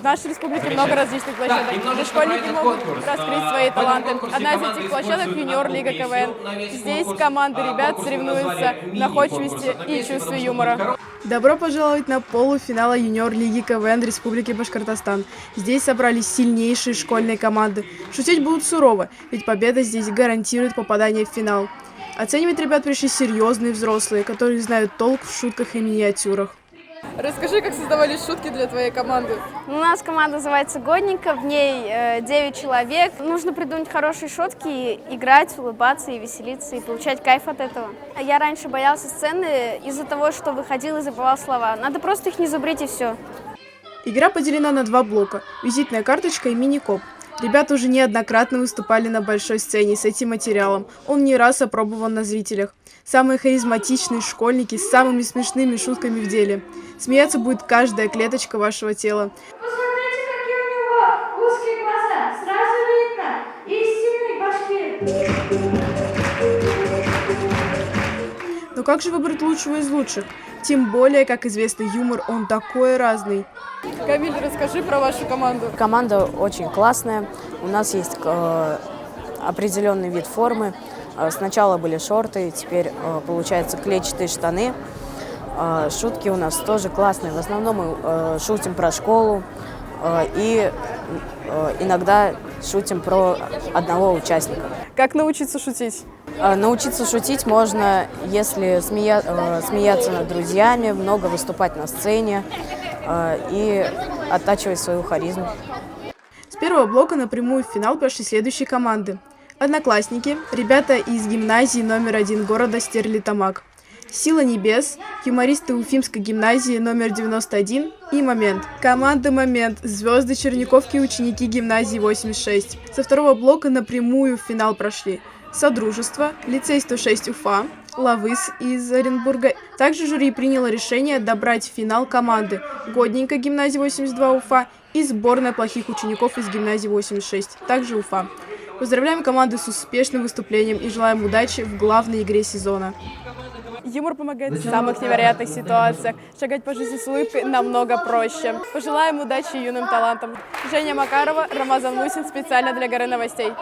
нашей республике много различных площадок, где школьники могут раскрыть свои таланты. Одна из этих площадок – юниор-лига КВН. Здесь команды ребят соревнуются в находчивости и чувстве юмора. Добро пожаловать на полуфинал юниор-лиги КВН Республики Башкортостан. Здесь собрались сильнейшие школьные команды. Шутить будут сурово, ведь победа здесь гарантирует попадание в финал. Оценивать ребят пришли серьезные взрослые, которые знают толк в шутках и миниатюрах. Расскажи, как создавались шутки для твоей команды. У нас команда называется «Годненько», в ней 9 человек. Нужно придумать хорошие шутки, играть, улыбаться и веселиться, и получать кайф от этого. Я раньше боялся сцены из-за того, что выходил и забывал слова. Надо просто их не зубрить и все. Игра поделена на 2 блока – визитная карточка и мини-коп. Ребята уже неоднократно выступали на большой сцене с этим материалом. Он не раз опробован на зрителях. Самые харизматичные школьники с самыми смешными шутками в деле. Смеяться будет каждая клеточка вашего тела. Посмотрите, какие у него узкие глаза. Сразу видно истинный башкир. Но как же выбрать лучшего из лучших? Тем более, как известно, юмор, он такой разный. Камиль, расскажи про вашу команду. Команда очень классная. У нас есть определенный вид формы. Сначала были шорты, теперь получается клетчатые штаны. Шутки у нас тоже классные. В основном мы шутим про школу и иногда шутим про одного участника. Как научиться шутить? Научиться шутить можно, если смеяться над друзьями, много выступать на сцене и оттачивать свою харизму. С первого блока напрямую в финал прошли следующие команды. Одноклассники, ребята из гимназии номер 1 города Стерлитамак. Сила небес, юмористы Уфимской гимназии номер 91 и Момент. Команда Момент, звезды Черниковки и ученики гимназии 86. Со второго блока напрямую в финал прошли Содружество, лицей 106 Уфа, Лавыс из Оренбурга. Также жюри приняло решение добрать в финал команды Годненько гимназии 82 Уфа и сборная плохих учеников из гимназии 86, также Уфа. Поздравляем команды с успешным выступлением и желаем удачи в главной игре сезона. Юмор помогает в самых невероятных ситуациях. Шагать по жизни с улыбкой намного проще. Пожелаем удачи юным талантам. Женя Макарова, Рамазан Мусин, специально для Горы новостей.